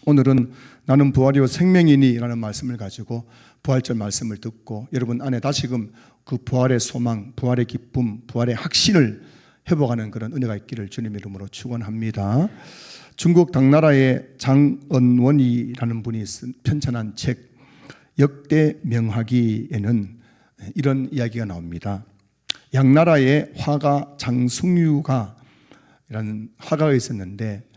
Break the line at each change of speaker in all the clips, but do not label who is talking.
오늘은 나는 부활이요 생명이니 라는 말씀을 가지고 부활절 말씀을 듣고 여러분 안에 다시금 그 부활의 소망, 부활의 기쁨, 부활의 확신을 회복하는 그런 은혜가 있기를 주님 이름으로 축원합니다. 중국 당나라의 장언원이라는 분이 쓴 편찬한 책 역대 명하기에는 이런 이야기가 나옵니다. 양나라의 화가 장승유가 이라는 화가가 있었는데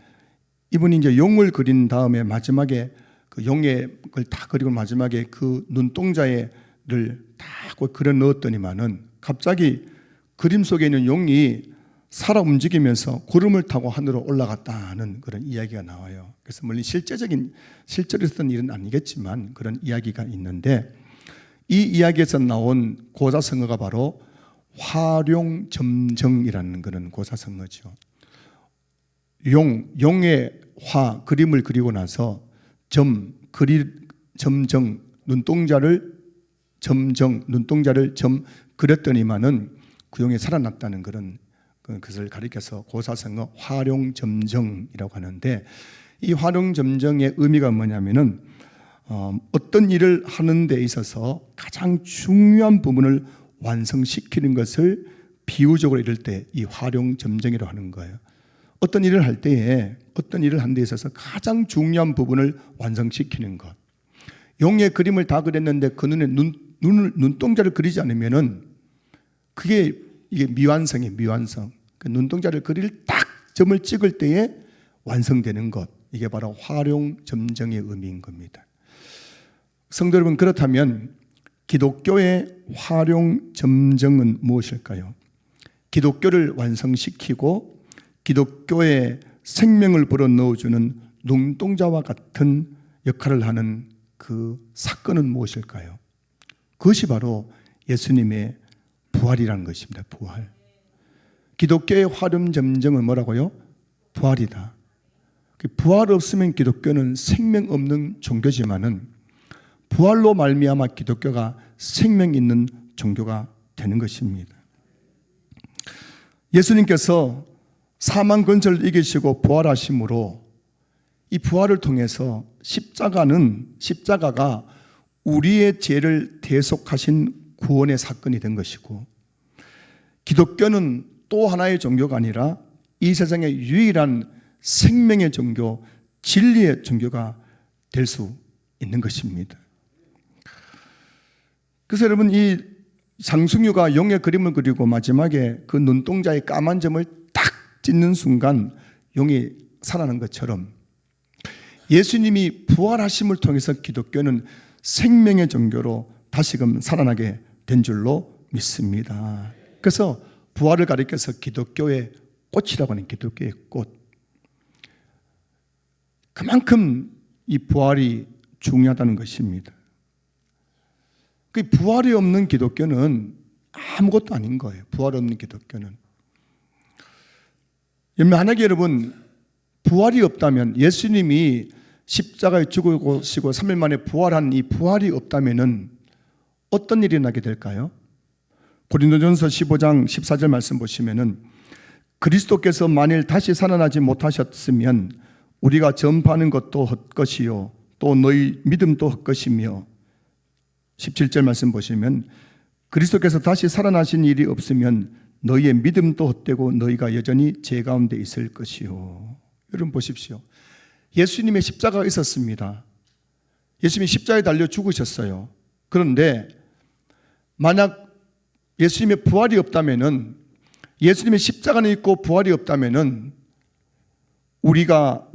이분이 이제 용을 그린 다음에 마지막에 그 용의 걸 다 그리고 마지막에 그 눈동자를 다 그려 넣었더니만은 갑자기 그림 속에 있는 용이 살아 움직이면서 구름을 타고 하늘로 올라갔다는 그런 이야기가 나와요. 그래서 물론 실제로 있었던 일은 아니겠지만 그런 이야기가 있는데 이 이야기에서 나온 고사성어가 바로 화룡점정이라는 그런 고사성어죠. 용의 화, 그림을 그리고 나서 점정, 눈동자를 그렸더니만은 그 용이 살아났다는 그런 것을 가리켜서 고사성어 화룡점정이라고 하는데 이 화룡점정의 의미가 뭐냐면은 어떤 일을 하는 데 있어서 가장 중요한 부분을 완성시키는 것을 비유적으로 이럴 때 이 화룡점정이라고 하는 거예요. 어떤 일을 할 때에 하는 데 있어서 가장 중요한 부분을 완성시키는 것. 용의 그림을 다 그렸는데 그 눈에 눈동자를 그리지 않으면은 이게 미완성이에요. 미완성. 그 눈동자를 그릴 딱 점을 찍을 때에 완성되는 것. 이게 바로 화룡점정의 의미인 겁니다. 성도 여러분, 그렇다면 기독교의 화룡점정은 무엇일까요? 기독교를 완성시키고 기독교의 생명을 불어넣어주는 눈동자와 같은 역할을 하는 그 사건은 무엇일까요? 그것이 바로 예수님의 부활이라는 것입니다. 부활. 기독교의 화룡점정은 뭐라고요? 부활이다. 부활 없으면 기독교는 생명 없는 종교지만은 부활로 말미암아 기독교가 생명 있는 종교가 되는 것입니다. 예수님께서 사망 근처를 이기시고 부활하심으로 이 부활을 통해서 십자가가 우리의 죄를 대속하신 구원의 사건이 된 것이고 기독교는 또 하나의 종교가 아니라 이 세상의 유일한 생명의 종교, 진리의 종교가 될 수 있는 것입니다. 그래서 여러분 이 장승유가 용의 그림을 그리고 마지막에 그 눈동자의 까만 점을 딱 찍는 순간 용이 살아난 것처럼 예수님이 부활하심을 통해서 기독교는 생명의 종교로 다시금 살아나게 된 줄로 믿습니다. 그래서 부활을 가리켜서 기독교의 꽃이라고 하는 기독교의 꽃. 그만큼 이 부활이 중요하다는 것입니다. 그 부활이 없는 기독교는 아무것도 아닌 거예요. 부활 없는 기독교는. 만약에 여러분 부활이 없다면 예수님이 십자가에 죽으시고 3일 만에 부활한 이 부활이 없다면은 어떤 일이 나게 될까요? 고린도전서 15장 14절 말씀 보시면은 그리스도께서 만일 다시 살아나지 못하셨으면 우리가 전파하는 것도 헛것이요 또 너희 믿음도 헛것이며 17절 말씀 보시면 그리스도께서 다시 살아나신 일이 없으면 너희의 믿음도 헛되고 너희가 여전히 죄 가운데 있을 것이요. 여러분 보십시오. 예수님의 십자가가 있었습니다. 예수님이 십자가에 달려 죽으셨어요. 그런데 만약 예수님의 부활이 없다면은 예수님의 십자가는 있고 부활이 없다면은 우리가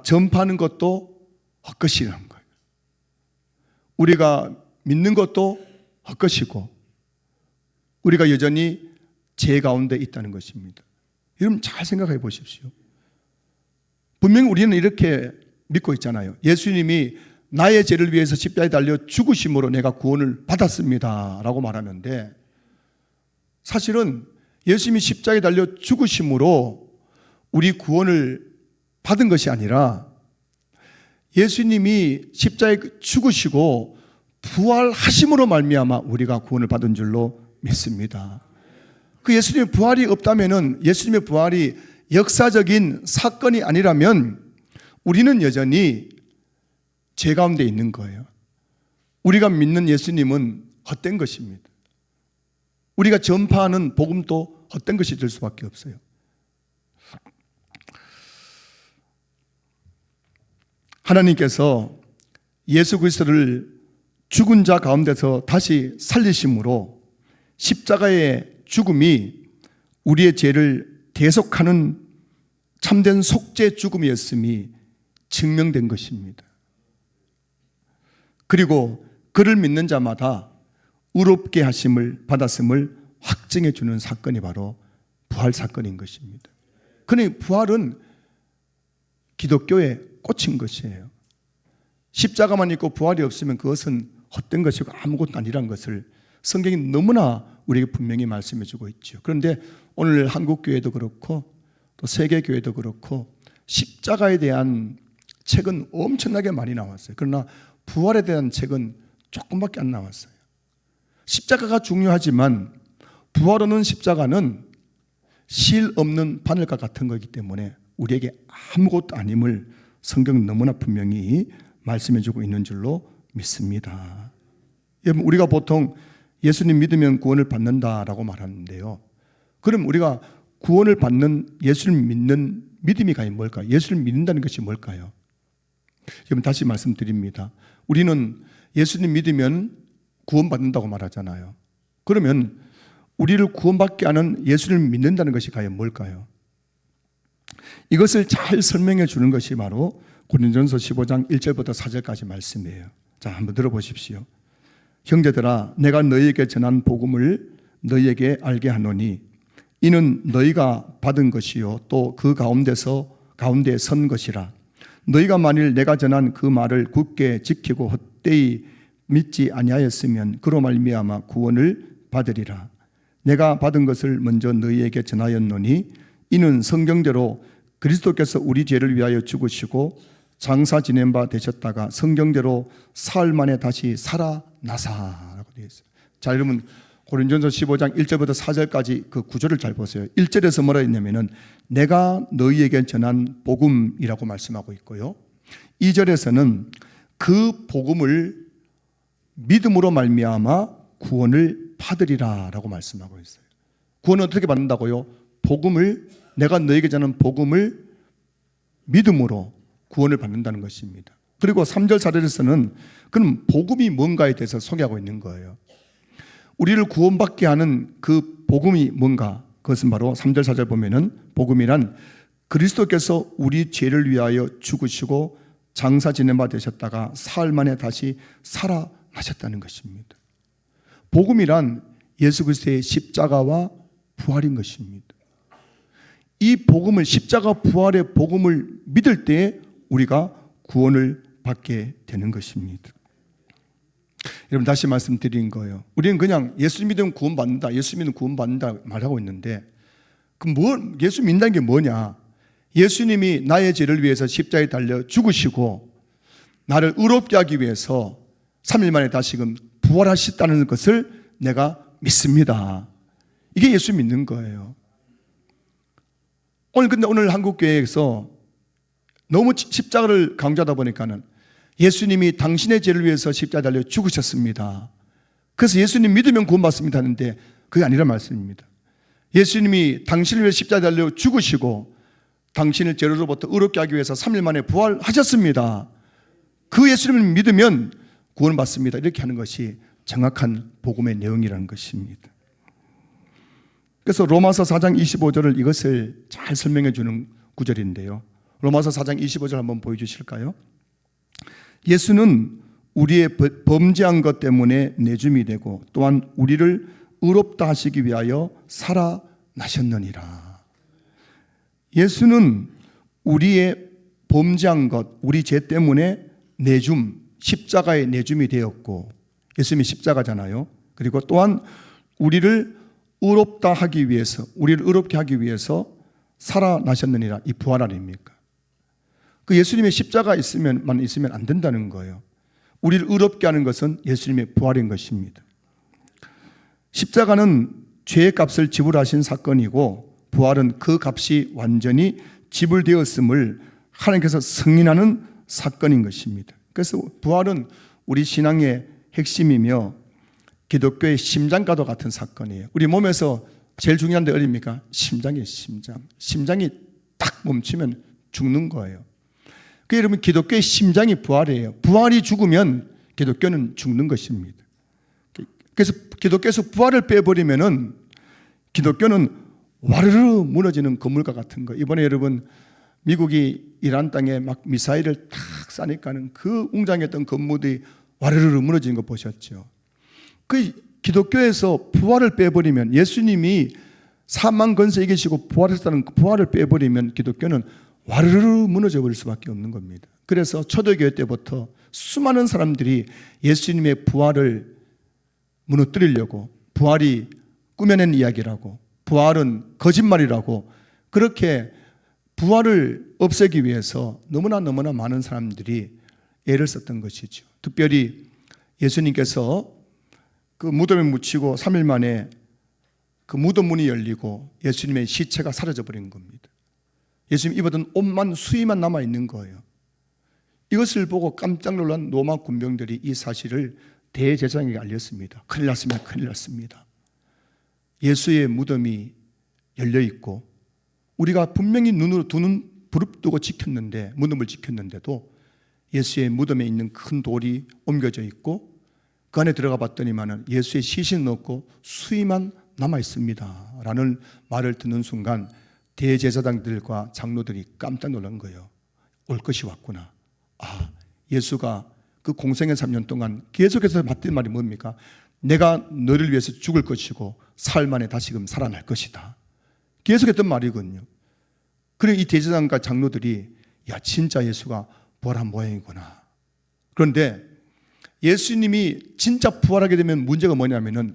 전파하는 것도 헛것이라는 거예요. 우리가 믿는 것도 헛것이고 우리가 여전히 죄 가운데 있다는 것입니다. 여러분 잘 생각해 보십시오. 분명히 우리는 이렇게 믿고 있잖아요. 예수님이 나의 죄를 위해서 십자가에 달려 죽으심으로 내가 구원을 받았습니다 라고 말하는데 사실은 예수님이 십자가에 달려 죽으심으로 우리 구원을 받은 것이 아니라 예수님이 십자가에 죽으시고 부활하심으로 말미암아 우리가 구원을 받은 줄로 믿습니다. 그 예수님의 부활이 없다면은 예수님의 부활이 역사적인 사건이 아니라면 우리는 여전히 죄 가운데 있는 거예요. 우리가 믿는 예수님은 헛된 것입니다. 우리가 전파하는 복음도 헛된 것이 될 수밖에 없어요. 하나님께서 예수 그리스도를 죽은 자 가운데서 다시 살리심으로 십자가의 죽음이 우리의 죄를 대속하는 참된 속죄 죽음이었음이 증명된 것입니다. 그리고 그를 믿는 자마다 의롭게 하심을 받았음을 확증해 주는 사건이 바로 부활 사건인 것입니다. 그러니 부활은 기독교의 꽃인 것이에요. 십자가만 있고 부활이 없으면 그것은 헛된 것이고 아무것도 아니라는 것을 성경이 너무나 우리에게 분명히 말씀해 주고 있죠. 그런데 오늘 한국교회도 그렇고 또 세계교회도 그렇고 십자가에 대한 책은 엄청나게 많이 나왔어요. 그러나 부활에 대한 책은 조금밖에 안 나왔어요. 십자가가 중요하지만 부활하는 십자가는 실 없는 바늘과 같은 거기 때문에 우리에게 아무것도 아님을 성경은 너무나 분명히 말씀해 주고 있는 줄로 믿습니다. 여러분, 우리가 보통 예수님 믿으면 구원을 받는다라고 말하는데요. 그럼 우리가 구원을 받는 예수를 믿는 믿음이 과연 뭘까요? 예수를 믿는다는 것이 뭘까요? 여러분, 다시 말씀드립니다. 우리는 예수님 믿으면 구원받는다고 말하잖아요. 그러면 우리를 구원받게 하는 예수를 믿는다는 것이 과연 뭘까요? 이것을 잘 설명해 주는 것이 바로 고린도전서 15장 1절부터 4절까지 말씀이에요. 자, 한번 들어보십시오. 형제들아, 내가 너희에게 전한 복음을 너희에게 알게 하노니 이는 너희가 받은 것이요 또 그 가운데 선 것이라. 너희가 만일 내가 전한 그 말을 굳게 지키고 헛되이 믿지 아니하였으면 그로 말미암아 구원을 받으리라. 내가 받은 것을 먼저 너희에게 전하였노니 이는 성경대로 그리스도께서 우리 죄를 위하여 죽으시고 장사 지낸 바 되셨다가 성경대로 사흘 만에 다시 살아나사라고 되어 있어요. 자, 여러분, 고린도전서 15장 1절부터 4절까지 그 구절을 잘 보세요. 1절에서 뭐라 했냐면은 내가 너희에게 전한 복음이라고 말씀하고 있고요. 2절에서는 그 복음을 믿음으로 말미암아 구원을 받으리라라고 말씀하고 있어요. 구원은 어떻게 받는다고요? 복음을, 내가 너에게 전하는 복음을 믿음으로 구원을 받는다는 것입니다. 그리고 3절 4절에서는 그럼 복음이 뭔가에 대해서 소개하고 있는 거예요. 우리를 구원받게 하는 그 복음이 뭔가? 그것은 바로 3절 4절 보면은 복음이란 그리스도께서 우리 죄를 위하여 죽으시고 장사 지낸 바 되셨다가 사흘 만에 다시 살아나셨다는 것입니다. 복음이란 예수 그리스도의 십자가와 부활인 것입니다. 이 복음을, 십자가 부활의 복음을 믿을 때 우리가 구원을 받게 되는 것입니다. 여러분, 다시 말씀드린 거예요. 우리는 그냥 예수 믿으면 구원받는다, 예수 믿으면 구원받는다 말하고 있는데 그럼 예수 믿는다는 게 뭐냐? 예수님이 나의 죄를 위해서 십자가에 달려 죽으시고 나를 의롭게 하기 위해서 3일 만에 다시금 부활하셨다는 것을 내가 믿습니다. 이게 예수 믿는 거예요. 오늘 한국교회에서 너무 십자가를 강조하다 보니까는 예수님이 당신의 죄를 위해서 십자가에 달려 죽으셨습니다. 그래서 예수님 믿으면 구원받습니다 하는데 그게 아니란 말씀입니다. 예수님이 당신을 위해 십자가에 달려 죽으시고 당신을 죄로부터 의롭게 하기 위해서 3일 만에 부활하셨습니다. 그 예수님을 믿으면 구원받습니다. 이렇게 하는 것이 정확한 복음의 내용이라는 것입니다. 그래서 로마서 4장 25절을 이것을 잘 설명해 주는 구절인데요. 로마서 4장 25절 한번 보여주실까요? 예수는 우리의 범죄한 것 때문에 내줌이 되고 또한 우리를 의롭다 하시기 위하여 살아나셨느니라. 예수는 우리의 범죄한 것, 우리 죄 때문에 내줌, 십자가에 내줌이 되었고 예수님이 십자가잖아요. 그리고 또한 우리를 의롭다 하기 위해서, 우리를 의롭게 하기 위해서 살아나셨느니라. 이 부활 아닙니까? 그 예수님의 십자가 있으면 안 된다는 거예요. 우리를 의롭게 하는 것은 예수님의 부활인 것입니다. 십자가는 죄의 값을 지불하신 사건이고 부활은 그 값이 완전히 지불되었음을 하나님께서 승인하는 사건인 것입니다. 그래서 부활은 우리 신앙의 핵심이며 기독교의 심장과도 같은 사건이에요. 우리 몸에서 제일 중요한 데 어딥니까? 심장이에요. 심장이 딱 멈추면 죽는 거예요. 그 여러분, 기독교의 심장이 부활이에요. 부활이 죽으면 기독교는 죽는 것입니다. 그래서 기독교에서 부활을 빼버리면은 기독교는 와르르 무너지는 건물과 같은 거. 이번에 여러분, 미국이 이란 땅에 막 미사일을 탁 쏴니까는 그 웅장했던 건물이 와르르 무너지는 거 보셨죠? 그 기독교에서 부활을 빼버리면, 예수님이 사망 권세 이기시고 부활했다는 부활을 빼버리면 기독교는 와르르 무너져 버릴 수밖에 없는 겁니다. 그래서 초대교회 때부터 수많은 사람들이 예수님의 부활을 무너뜨리려고, 부활이 꾸며낸 이야기라고, 부활은 거짓말이라고, 그렇게 부활을 없애기 위해서 너무나 많은 사람들이 애를 썼던 것이죠. 특별히 예수님께서 그 무덤에 묻히고 3일 만에 그 무덤 문이 열리고 예수님의 시체가 사라져 버린 겁니다. 예수님 입었던 옷만, 수의만 남아있는 거예요. 이것을 보고 깜짝 놀란 로마 군병들이 이 사실을 대제사장에게 알렸습니다. 큰일 났습니다. 예수의 무덤이 열려있고 우리가 분명히 눈으로 두 눈 부릅뜨고 지켰는데, 무덤을 지켰는데도 예수의 무덤에 있는 큰 돌이 옮겨져 있고 그 안에 들어가 봤더니만은 예수의 시신은 없고 수의만 남아있습니다 라는 말을 듣는 순간 대제사장들과 장로들이 깜짝 놀란 거예요. 올 것이 왔구나. 예수가 그 공생의 3년 동안 계속해서 받던 말이 뭡니까? 내가 너를 위해서 죽을 것이고 사흘 만에 다시금 살아날 것이다. 계속했던 말이거든요. 그리고 이 대제사장과 장로들이 진짜 예수가 부활한 모양이구나. 그런데 예수님이 진짜 부활하게 되면 문제가 뭐냐면은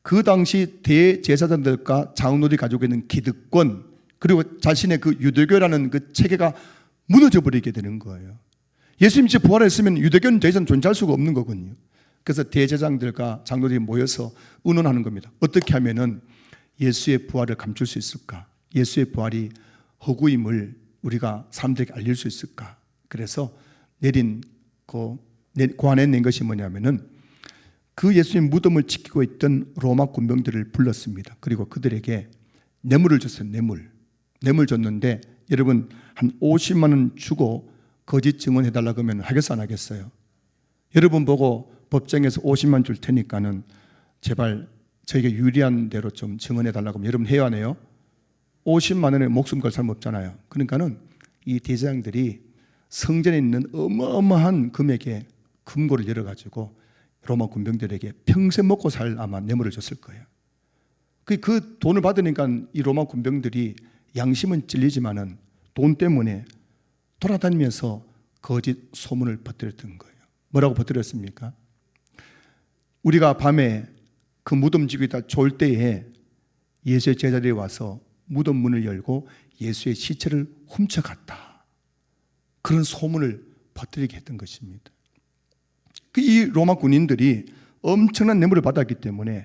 그 당시 대제사장들과 장로들이 가지고 있는 기득권, 그리고 자신의 그 유대교라는 그 체계가 무너져 버리게 되는 거예요. 예수님이 부활했으면 유대교는 더 이상 존재할 수가 없는 거거든요. 그래서 대제사장들과 장로들이 모여서 의논하는 겁니다. 어떻게 하면은 예수의 부활을 감출 수 있을까? 예수의 부활이 허구임을 우리가 사람들에게 알릴 수 있을까? 그래서 고안에 낸 것이 뭐냐면은 그 예수님 무덤을 지키고 있던 로마 군병들을 불렀습니다. 그리고 그들에게 뇌물을 줬어요. 뇌물 줬는데 여러분, 한 50만 원 주고 거짓 증언해달라고 하면 하겠어, 안 하겠어요? 여러분 보고 법정에서 50만 줄 테니까는 제발 저에게 유리한 대로 좀 증언해달라고 하면 여러분 해야 하네요. 50만 원에 목숨 걸 사람 없잖아요. 그러니까는 이 대제사장들이 성전에 있는 어마어마한 금액의 금고를 열어가지고 로마 군병들에게 평생 먹고 살 아마 뇌물을 줬을 거예요. 그 돈을 받으니까 이 로마 군병들이 양심은 찔리지만은 돈 때문에 돌아다니면서 거짓 소문을 퍼뜨렸던 거예요. 뭐라고 퍼뜨렸습니까? 우리가 밤에 그 무덤 지고 있다 졸 때에 예수의 제자들이 와서 무덤 문을 열고 예수의 시체를 훔쳐갔다. 그런 소문을 퍼뜨리게 했던 것입니다. 이 로마 군인들이 엄청난 뇌물을 받았기 때문에,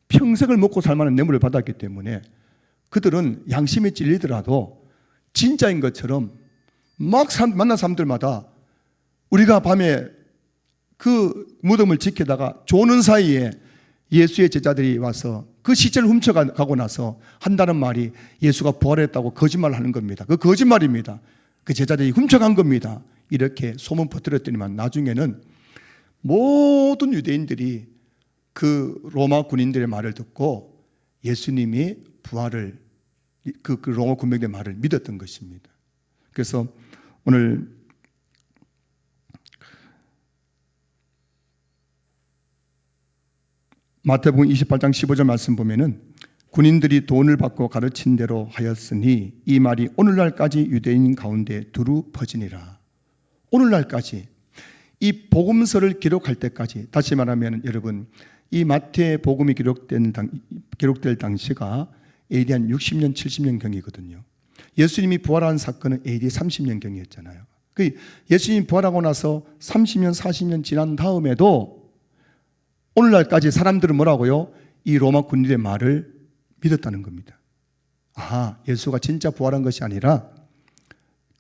평생을 먹고 살 만한 뇌물을 받았기 때문에 그들은 양심에 찔리더라도 진짜인 것처럼 막 만난 사람들마다 우리가 밤에 그 무덤을 지키다가 조는 사이에 예수의 제자들이 와서 그 시체를 훔쳐가고 나서 한다는 말이 예수가 부활했다고 거짓말을 하는 겁니다. 그 거짓말입니다. 그 제자들이 훔쳐간 겁니다. 이렇게 소문 퍼뜨렸더니만 나중에는 모든 유대인들이 그 로마 군인들의 말을 듣고 예수님이 부활을, 그 로마 군병들의 말을 믿었던 것입니다. 그래서 오늘 마태복음 28장 15절 말씀 보면은 군인들이 돈을 받고 가르친 대로 하였으니 이 말이 오늘날까지 유대인 가운데 두루 퍼지니라. 오늘날까지, 이 복음서를 기록할 때까지, 다시 말하면 여러분, 이 마태복음이 기록될 당시가 AD 한 60년, 70년 경이거든요. 예수님이 부활한 사건은 AD 30년 경이었잖아요. 예수님이 부활하고 나서 30년, 40년 지난 다음에도 오늘날까지 사람들은 뭐라고요? 이 로마 군인의 말을 믿었다는 겁니다. 예수가 진짜 부활한 것이 아니라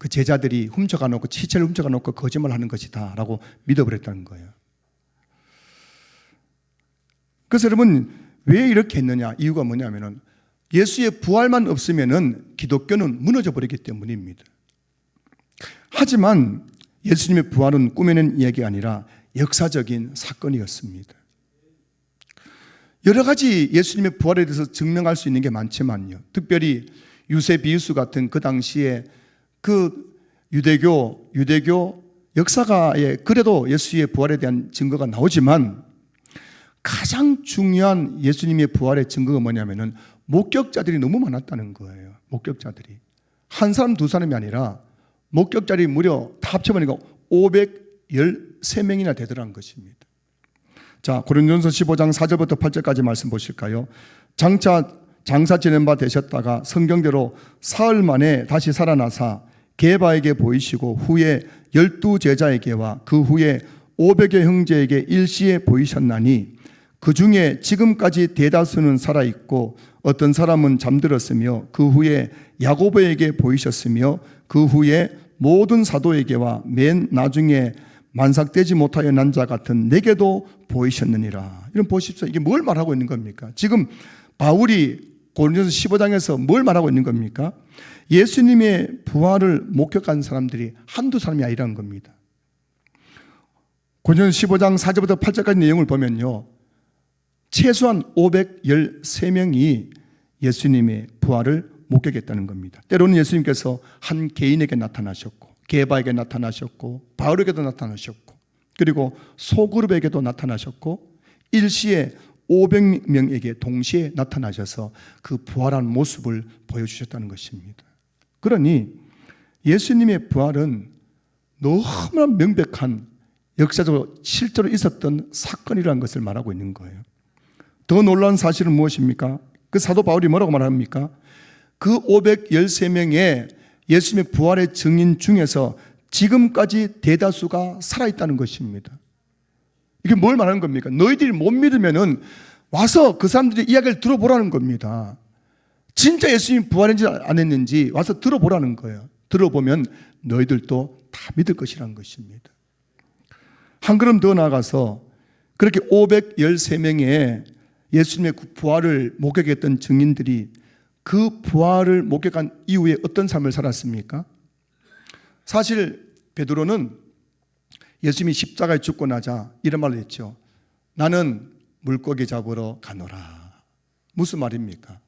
그 제자들이 훔쳐가 놓고 시체를 훔쳐가 놓고 거짓말하는 것이다 라고 믿어버렸다는 거예요. 그래서 여러분 왜 이렇게 했느냐? 이유가 뭐냐면은 예수의 부활만 없으면은 기독교는 무너져 버리기 때문입니다. 하지만 예수님의 부활은 꾸며낸 이야기가 아니라 역사적인 사건이었습니다. 여러 가지 예수님의 부활에 대해서 증명할 수 있는 게 많지만요, 특별히 유세비유스 같은 그 당시에 그 유대교 역사가에 그래도 예수의 부활에 대한 증거가 나오지만 가장 중요한 예수님의 부활의 증거가 뭐냐면은 목격자들이 너무 많았다는 거예요. 목격자들이 한 사람 두 사람이 아니라 목격자들이 무려 다 합쳐보니까 513명이나 되더라는 것입니다. 자, 고린도전서 15장 4절부터 8절까지 말씀 보실까요? 장사 지낸 바 되셨다가 성경대로 사흘 만에 다시 살아나사 게바에게 보이시고 후에 12 제자에게와 그 후에 500여 형제에게 일시에 보이셨나니 그 중에 지금까지 대다수는 살아있고 어떤 사람은 잠들었으며 그 후에 야고보에게 보이셨으며 그 후에 모든 사도에게와 맨 나중에 만삭되지 못하여 난 자 같은 내게도 보이셨느니라. 이런 보십시오. 이게 뭘 말하고 있는 겁니까? 지금 바울이 고린도전서 15장에서 뭘 말하고 있는 겁니까? 예수님의 부활을 목격한 사람들이 한두 사람이 아니라는 겁니다. 고린도전서 15장 4절부터 8절까지 내용을 보면요, 최소한 513명이 예수님의 부활을 목격했다는 겁니다. 때로는 예수님께서 한 개인에게 나타나셨고 게바에게 나타나셨고 바울에게도 나타나셨고 그리고 소그룹에게도 나타나셨고 일시에 500명에게 동시에 나타나셔서 그 부활한 모습을 보여주셨다는 것입니다. 그러니 예수님의 부활은 너무나 명백한 역사적으로 실제로 있었던 사건이라는 것을 말하고 있는 거예요. 더 놀라운 사실은 무엇입니까? 그 사도 바울이 뭐라고 말합니까? 그 513명의 예수님의 부활의 증인 중에서 지금까지 대다수가 살아있다는 것입니다. 이게 뭘 말하는 겁니까? 너희들이 못 믿으면은 와서 그 사람들의 이야기를 들어보라는 겁니다. 진짜 예수님이 부활했는지 안 했는지 와서 들어보라는 거예요. 들어보면 너희들도 다 믿을 것이라는 것입니다. 한 걸음 더 나아가서 그렇게 513명의 예수님의 부활을 목격했던 증인들이 그 부활을 목격한 이후에 어떤 삶을 살았습니까? 사실 베드로는 예수님이 십자가에 죽고 나자 이런 말을 했죠. 나는 물고기 잡으러 가노라. 무슨 말입니까?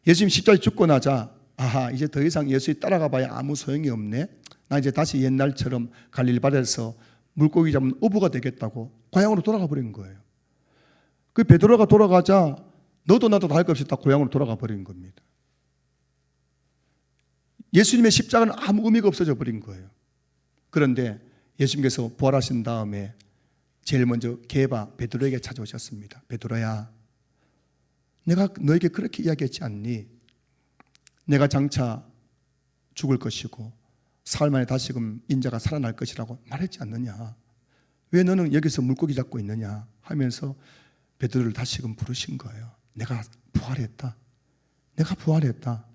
예수님 십자가에 죽고 나자 아하, 이제 더 이상 예수님 따라가 봐야 아무 소용이 없네. 나 이제 다시 옛날처럼 갈릴리 바다에서 물고기 잡는 어부가 되겠다고 고향으로 돌아가 버린 거예요. 그 베드로가 돌아가자 너도 나도 다 할 것 없이 다 고향으로 돌아가 버린 겁니다. 예수님의 십자가는 아무 의미가 없어져 버린 거예요. 그런데 예수님께서 부활하신 다음에 제일 먼저 게바 베드로에게 찾아오셨습니다. 베드로야, 내가 너에게 그렇게 이야기했지 않니? 내가 장차 죽을 것이고 사흘 만에 다시금 인자가 살아날 것이라고 말했지 않느냐? 왜 너는 여기서 물고기 잡고 있느냐? 하면서 베드로를 다시금 부르신 거예요. 내가 부활했다. 내가 부활했다.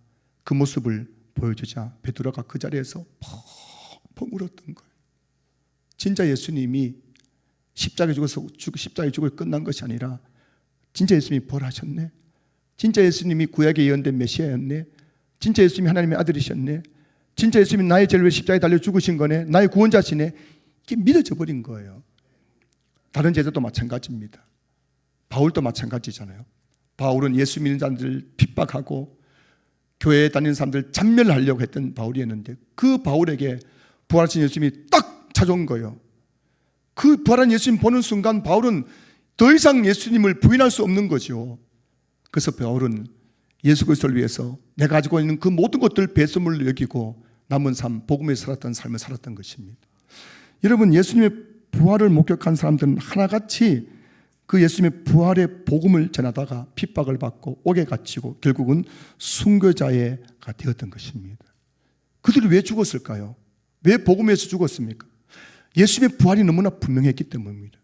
그 모습을 보여주자 베드로가 그 자리에서 펑펑 울었던 거예요. 진짜 예수님이 십자가에 죽어 끝난 것이 아니라 진짜 예수님이 부활하셨네. 진짜 예수님이 구약에 예언된 메시아였네. 진짜 예수님이 하나님의 아들이셨네. 진짜 예수님이 나의 죄를 위해 십자가에 달려 죽으신 거네. 나의 구원자시네. 이게 믿어져 버린 거예요. 다른 제자도 마찬가지입니다. 바울도 마찬가지잖아요. 바울은 예수 믿는 사람들을 핍박하고 교회에 다니는 사람들 잔멸하려고 했던 바울이었는데 그 바울에게 부활하신 예수님이 딱 찾아온 거예요. 그 부활한 예수님 보는 순간 바울은 더 이상 예수님을 부인할 수 없는 거죠. 그래서 바울은 예수 그리스도를 위해서 내가 가지고 있는 그 모든 것들 배설물로 여기고 남은 삶, 복음에서 살았던 삶을 살았던 것입니다. 여러분, 예수님의 부활을 목격한 사람들은 하나같이 그 예수님의 부활의 복음을 전하다가 핍박을 받고 옥에 갇히고 결국은 순교자가 되었던 것입니다. 그들이 왜 죽었을까요? 왜 복음에서 죽었습니까? 예수님의 부활이 너무나 분명했기 때문입니다.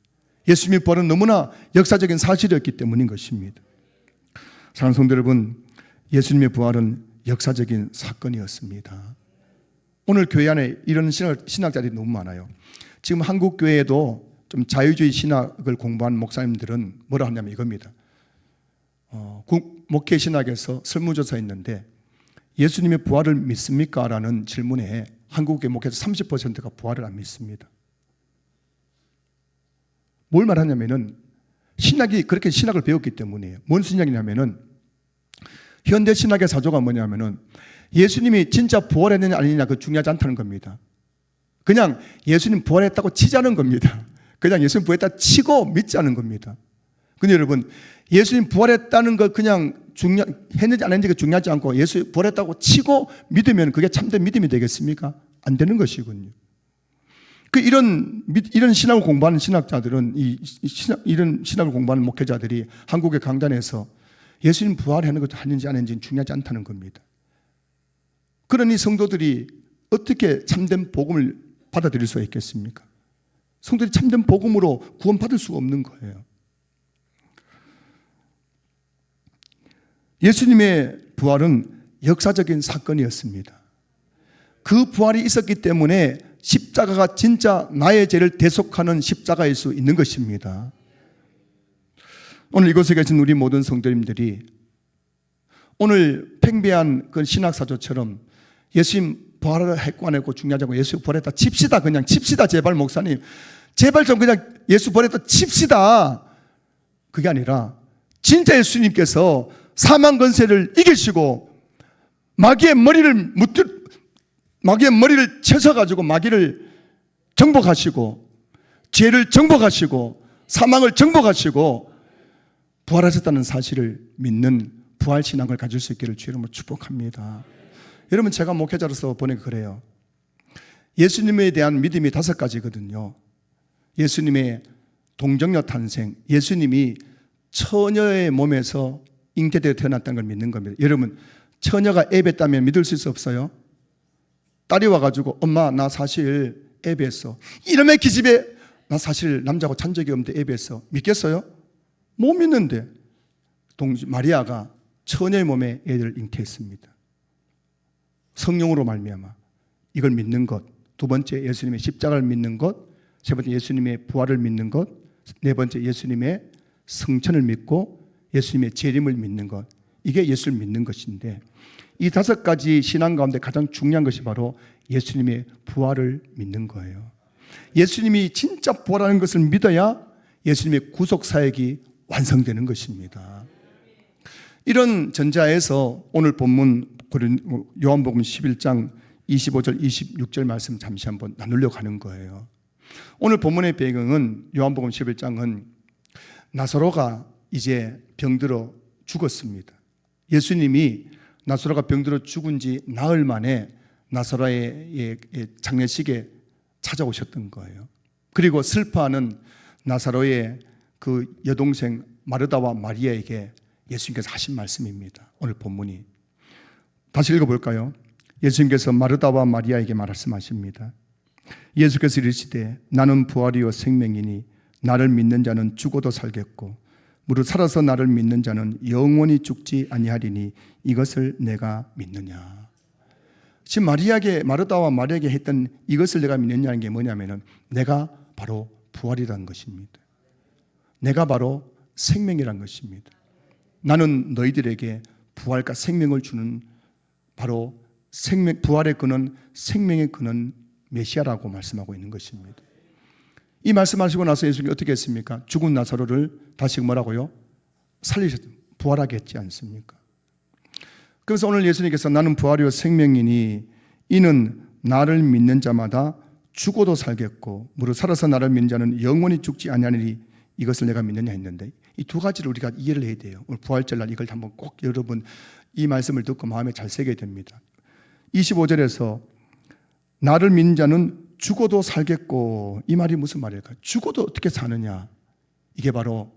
예수님의 부활은 너무나 역사적인 사실이었기 때문인 것입니다. 사랑하는 성도 여러분, 예수님의 부활은 역사적인 사건이었습니다. 오늘 교회 안에 이런 신학자들이 너무 많아요. 지금 한국 교회에도 좀 자유주의 신학을 공부한 목사님들은 뭐라 하냐면 이겁니다. 목회 신학에서 설문조사 했는데 예수님의 부활을 믿습니까? 라는 질문에 한국의 목회자 30%가 부활을 안 믿습니다. 뭘 말하냐면은 신학이 그렇게 신학을 배웠기 때문이에요. 뭔 신학이냐면은 현대 신학의 사조가 뭐냐면은 예수님이 진짜 부활했느냐 아니냐 그 중요하지 않다는 겁니다. 그냥 예수님 부활했다고 치자는 겁니다. 그냥 예수님 부활했다 치고 믿자는 겁니다. 근데 여러분 예수님 부활했다는 거 그냥 했는지 안 했는지가 중요하지 않고 예수 부활했다고 치고 믿으면 그게 참된 믿음이 되겠습니까? 안 되는 것이군요. 이런 신학을 공부하는 신학자들은 이런 신학을 공부하는 목회자들이 한국의 강단에서 예수님 부활하는 것도 하는지 안 하는지 중요하지 않다는 겁니다. 그러니 성도들이 어떻게 참된 복음을 받아들일 수가 있겠습니까? 성도들이 참된 복음으로 구원받을 수가 없는 거예요. 예수님의 부활은 역사적인 사건이었습니다. 그 부활이 있었기 때문에 십자가가 진짜 나의 죄를 대속하는 십자가일 수 있는 것입니다. 오늘 이곳에 계신 우리 모든 성도님들이 오늘 팽배한 그 신학사조처럼 예수님 부활을 했고 안 했고 중요하지 않고 예수 부활했다 칩시다. 그냥 칩시다. 제발 목사님 제발 좀 그냥 예수 부활했다 칩시다. 그게 아니라 진짜 예수님께서 사망 권세를 이기시고 마귀의 머리를 쳐서가지고 마귀를 정복하시고 죄를 정복하시고 사망을 정복하시고 부활하셨다는 사실을 믿는 부활신앙을 가질 수 있기를 주의 이름으로 축복합니다. 여러분 제가 목회자로서 보내기 그래요. 예수님에 대한 믿음이 5가지거든요. 예수님의 동정녀 탄생, 예수님이 처녀의 몸에서 잉태되어 태어났다는 걸 믿는 겁니다. 여러분 처녀가 애뱉다면 믿을 수 있어 없어요? 딸이 와가지고 엄마 나 사실 애배했어. 이놈의 기집애 나 사실 남자하고 잔 적이 없는데 애배했어. 믿겠어요? 못 믿는데 마리아가 처녀의 몸에 애를 잉태했습니다. 성령으로 말미암아 이걸 믿는 것, 2번째 예수님의 십자가를 믿는 것, 3번째 예수님의 부활을 믿는 것, 4번째 예수님의 성천을 믿고 예수님의 재림을 믿는 것, 이게 예수를 믿는 것인데 이 5가지 신앙 가운데 가장 중요한 것이 바로 예수님의 부활을 믿는 거예요. 예수님이 진짜 부활하는 것을 믿어야 예수님의 구속사역이 완성되는 것입니다. 이런 전자에서 오늘 본문 요한복음 11장 25절 26절 말씀 잠시 한번 나누려고 하는 거예요. 오늘 본문의 배경은 요한복음 11장은 나사로가 이제 병들어 죽었습니다. 예수님이 나사로가 병들어 죽은 지 나흘 만에 나사로의 장례식에 찾아오셨던 거예요. 그리고 슬퍼하는 나사로의 그 여동생 마르다와 마리아에게 예수님께서 하신 말씀입니다. 오늘 본문이. 다시 읽어볼까요? 예수님께서 마르다와 마리아에게 말씀하십니다. 예수께서 이르시되 나는 부활이요 생명이니 나를 믿는 자는 죽어도 살겠고 무릇 살아서 나를 믿는 자는 영원히 죽지 아니하리니 이것을 내가 믿느냐. 지금 마르다와 마리아에게 했던 이것을 내가 믿느냐는 게 뭐냐면은 내가 바로 부활이라는 것입니다. 내가 바로 생명이라는 것입니다. 나는 너희들에게 부활과 생명을 주는 바로 부활의 근원, 생명의 근원 메시아라고 말씀하고 있는 것입니다. 이 말씀하시고 나서 예수님이 어떻게 했습니까? 죽은 나사로를 다시 뭐라고요? 부활하게 했지 않습니까? 그래서 오늘 예수님께서 나는 부활이요 생명이니 이는 나를 믿는 자마다 죽어도 살겠고 무릇 살아서 나를 믿는 자는 영원히 죽지 아니하리니 이것을 내가 믿느냐 했는데 이 2가지를 우리가 이해를 해야 돼요. 오늘 부활절날 이걸 한번 꼭 여러분 이 말씀을 듣고 마음에 잘 새겨야 됩니다. 25절에서 나를 믿는 자는 죽어도 살겠고 이 말이 무슨 말일까요? 죽어도 어떻게 사느냐? 이게 바로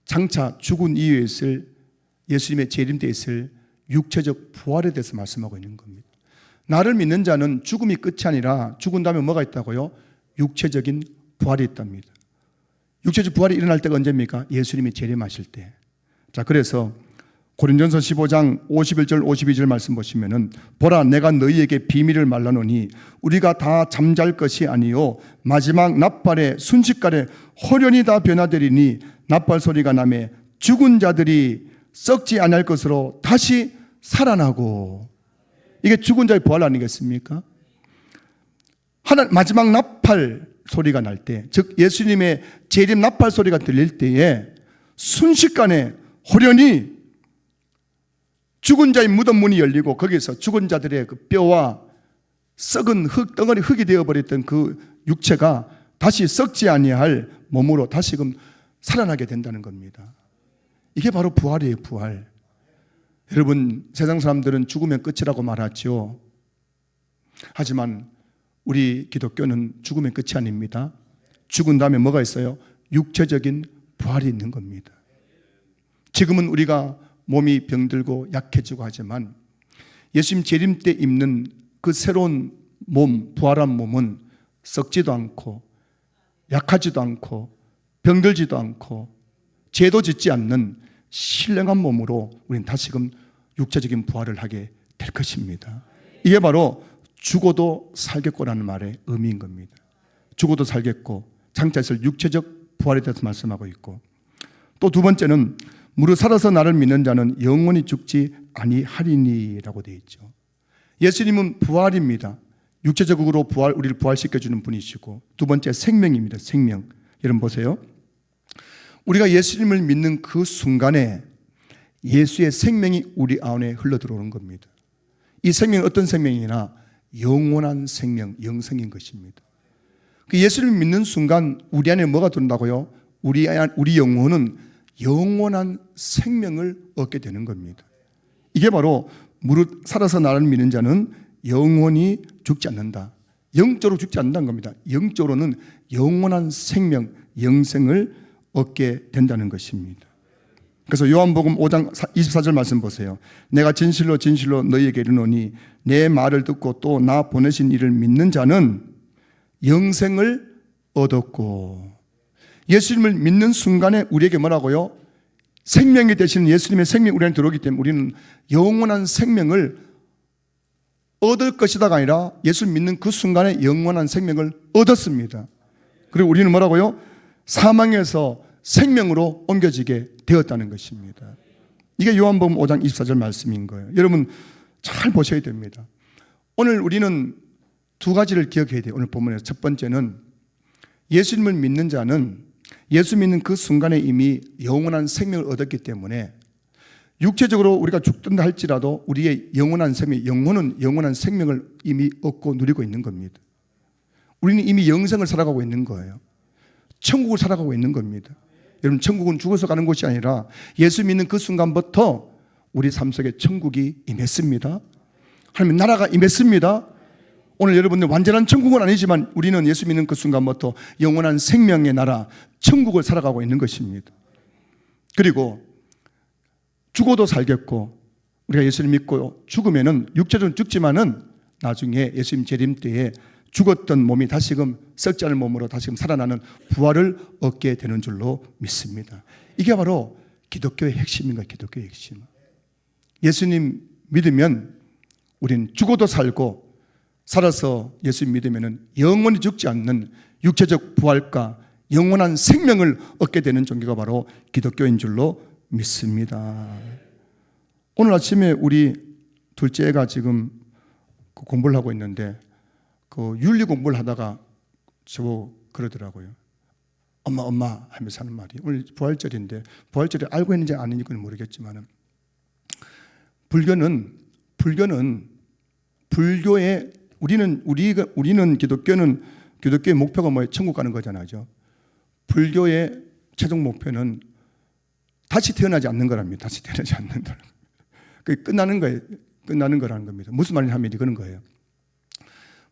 장차 죽은 이후에 있을 예수님의 재림 때 있을 육체적 부활에 대해서 말씀하고 있는 겁니다. 나를 믿는 자는 죽음이 끝이 아니라 죽은 다음에 뭐가 있다고요? 육체적인 부활이 있답니다. 육체적 부활이 일어날 때가 언제입니까? 예수님이 재림하실 때. 자, 그래서 고린전서 15장 51절 52절 말씀 보시면은 보라 내가 너희에게 비밀을 말하노니 우리가 다 잠잘 것이 아니요 마지막 납발에 순식간에 호련히 다 변화되리니 납발 소리가 나매 죽은 자들이 썩지 않을 것으로 다시 살아나고. 이게 죽은 자의 부활 아니겠습니까? 마지막 납발 소리가 날 때, 즉 예수님의 재림 납발 소리가 들릴 때에 순식간에 호련히 죽은 자의 무덤 문이 열리고 거기서 죽은 자들의 그 뼈와 썩은 덩어리 흙이 되어버렸던 그 육체가 다시 썩지 아니할 몸으로 다시금 살아나게 된다는 겁니다. 이게 바로 부활이에요, 부활. 여러분, 세상 사람들은 죽으면 끝이라고 말하죠. 하지만 우리 기독교는 죽으면 끝이 아닙니다. 죽은 다음에 뭐가 있어요? 육체적인 부활이 있는 겁니다. 지금은 우리가 몸이 병들고 약해지고 하지만 예수님 재림 때 입는 그 새로운 몸, 부활한 몸은 썩지도 않고 약하지도 않고 병들지도 않고 죄도 짓지 않는 신령한 몸으로 우리는 다시금 육체적인 부활을 하게 될 것입니다. 이게 바로 죽어도 살겠고라는 말의 의미인 겁니다. 죽어도 살겠고, 장자에서 육체적 부활에 대해서 말씀하고 있고, 또 두 번째는 무릇 살아서 나를 믿는 자는 영원히 죽지 아니하리니라고 되어 있죠. 예수님은 부활입니다. 육체적으로 우리를 부활시켜주는 분이시고, 두 번째 생명입니다. 생명. 여러분 보세요. 우리가 예수님을 믿는 그 순간에 예수의 생명이 우리 안에 흘러들어오는 겁니다. 이 생명은 어떤 생명이나 영원한 생명, 영생인 것입니다. 그 예수님을 믿는 순간 우리 안에 뭐가 들어온다고요? 우리 영혼은 영원한 생명을 얻게 되는 겁니다. 이게 바로 무릇 살아서 나를 믿는 자는 영원히 죽지 않는다. 영적으로 죽지 않는다는 겁니다. 영적으로는 영원한 생명, 영생을 얻게 된다는 것입니다. 그래서 요한복음 5장 24절 말씀 보세요. 내가 진실로 진실로 너희에게 이르노니 내 말을 듣고 또 나 보내신 이를 믿는 자는 영생을 얻었고. 예수님을 믿는 순간에 우리에게 뭐라고요? 생명이 되시는 예수님의 생명이 우리 안에 들어오기 때문에 우리는 영원한 생명을 얻을 것이다가 아니라 예수 믿는 그 순간에 영원한 생명을 얻었습니다. 그리고 우리는 뭐라고요? 사망에서 생명으로 옮겨지게 되었다는 것입니다. 이게 요한복음 5장 24절 말씀인 거예요. 여러분 잘 보셔야 됩니다. 오늘 우리는 두 가지를 기억해야 돼요. 오늘 본문에서 첫 번째는 예수님을 믿는 자는 예수 믿는 그 순간에 이미 영원한 생명을 얻었기 때문에 육체적으로 우리가 죽든다 할지라도 우리의 영원한 생명, 영혼은 영원한 생명을 이미 얻고 누리고 있는 겁니다. 우리는 이미 영생을 살아가고 있는 거예요. 천국을 살아가고 있는 겁니다. 여러분 천국은 죽어서 가는 곳이 아니라 예수 믿는 그 순간부터 우리 삶 속에 천국이 임했습니다. 하나님 나라가 임했습니다. 오늘 여러분들 완전한 천국은 아니지만 우리는 예수 믿는 그 순간부터 영원한 생명의 나라 천국을 살아가고 있는 것입니다. 그리고 죽어도 살겠고 우리가 예수를 믿고 죽으면은 육체적으로 죽지만은 나중에 예수님 재림 때에 죽었던 몸이 다시금 썩지 않을 몸으로 다시금 살아나는 부활을 얻게 되는 줄로 믿습니다. 이게 바로 기독교의 핵심인 거예요. 기독교의 핵심. 예수님 믿으면 우리는 죽어도 살고 살아서 예수님 믿으면 영원히 죽지 않는 육체적 부활과 영원한 생명을 얻게 되는 종교가 바로 기독교인 줄로 믿습니다. 오늘 아침에 우리 둘째가 지금 공부를 하고 있는데 그 윤리 공부를 하다가 저보고 그러더라고요. 엄마 하면서 하는 말이 오늘 부활절인데 부활절을 알고 있는지 아닌지는 모르겠지만 불교는 불교의 우리는 기독교의 목표가 뭐예요? 천국 가는 거잖아요. 불교의 최종 목표는 다시 태어나지 않는 거랍니다. 다시 태어나지 않는다. 그게 끝나는 거라는 겁니다. 무슨 말이냐 하면 그런 거예요.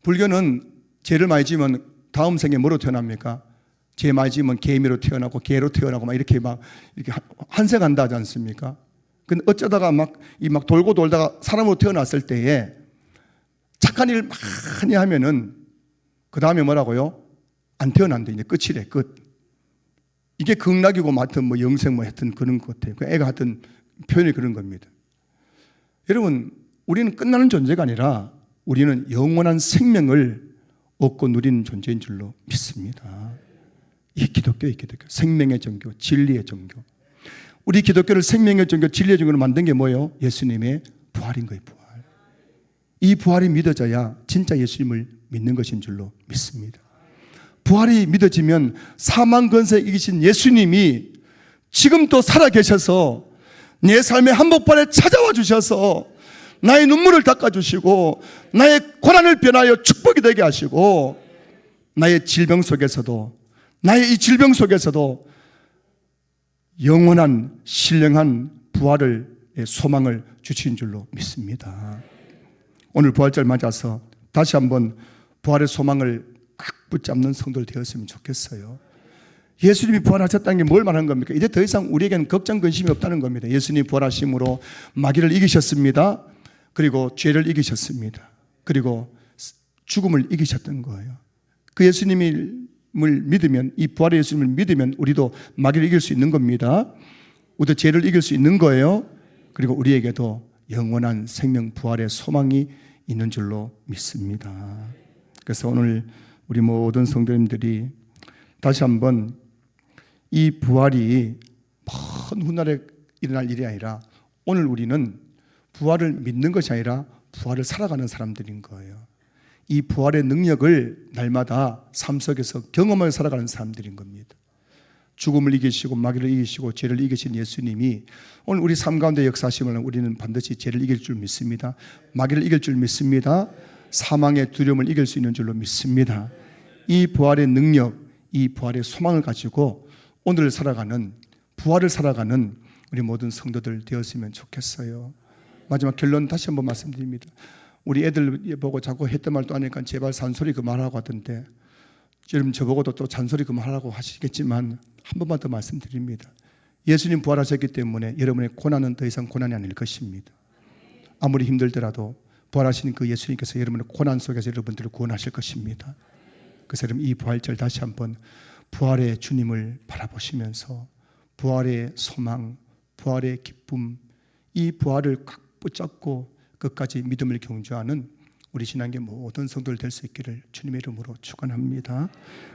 불교는 죄를 많이 지으면 다음 생에 뭐로 태어납니까? 죄 많이 지으면 개미로 태어나고 개로 태어나고 막 이렇게 환생한다 하지 않습니까? 근데 어쩌다가 막 돌고 돌다가 사람으로 태어났을 때에 착한 일을 많이 하면은 그 다음에 뭐라고요? 안 태어난대. 이제 끝이래. 끝. 이게 극락이고 하여튼 영생 하여튼 그런 것 같아요. 그 애가 하여튼 표현이 그런 겁니다. 여러분, 우리는 끝나는 존재가 아니라 우리는 영원한 생명을 얻고 누리는 존재인 줄로 믿습니다. 이 기독교, 생명의 종교, 진리의 종교. 우리 기독교를 생명의 종교, 진리의 종교로 만든 게 뭐예요? 예수님의 부활인 거예요, 부활. 이 부활이 믿어져야 진짜 예수님을 믿는 것인 줄로 믿습니다. 부활이 믿어지면 사망 권세 이기신 예수님이 지금도 살아계셔서 내 삶의 한복판에 찾아와 주셔서 나의 눈물을 닦아주시고 나의 고난을 변하여 축복이 되게 하시고 나의 질병 속에서도 나의 이 질병 속에서도 영원한 신령한 부활의 소망을 주신 줄로 믿습니다. 오늘 부활절 맞아서 다시 한번 부활의 소망을 꽉 붙잡는 성도들 되었으면 좋겠어요. 예수님이 부활하셨다는 게 뭘 말하는 겁니까? 이제 더 이상 우리에게는 걱정 근심이 없다는 겁니다. 예수님이 부활하심으로 마귀를 이기셨습니다. 그리고 죄를 이기셨습니다. 그리고 죽음을 이기셨던 거예요. 그 예수님을 믿으면, 이 부활의 예수님을 믿으면 우리도 마귀를 이길 수 있는 겁니다. 우리도 죄를 이길 수 있는 거예요. 그리고 우리에게도 영원한 생명 부활의 소망이 있는 줄로 믿습니다. 그래서 오늘 우리 모든 성도님들이 다시 한번 이 부활이 먼 훗날에 일어날 일이 아니라 오늘 우리는 부활을 믿는 것이 아니라 부활을 살아가는 사람들인 거예요. 이 부활의 능력을 날마다 삶 속에서 경험하며 살아가는 사람들인 겁니다. 죽음을 이기시고 마귀를 이기시고 죄를 이기신 예수님이 오늘 우리 삶 가운데 역사하심을 우리는 반드시 죄를 이길 줄 믿습니다. 마귀를 이길 줄 믿습니다. 사망의 두려움을 이길 수 있는 줄로 믿습니다. 이 부활의 능력, 이 부활의 소망을 가지고 오늘 살아가는, 부활을 살아가는 우리 모든 성도들 되었으면 좋겠어요. 마지막 결론 다시 한번 말씀드립니다. 우리 애들 보고 자꾸 했던 말도 아니까 제발 잔소리 그만하라고 하던데, 여러분 저보고도 또 잔소리 그만하라고 하시겠지만 한 번만 더 말씀드립니다. 예수님 부활하셨기 때문에 여러분의 고난은 더 이상 고난이 아닐 것입니다. 아무리 힘들더라도 부활하신 그 예수님께서 여러분의 고난 속에서 여러분들을 구원하실 것입니다. 그래서 여러분 이 부활절 다시 한번 부활의 주님을 바라보시면서 부활의 소망, 부활의 기쁨, 이 부활을 꽉 붙잡고 끝까지 믿음을 경주하는 우리 신앙의 모든 성도들 될 수 있기를 주님의 이름으로 축원합니다.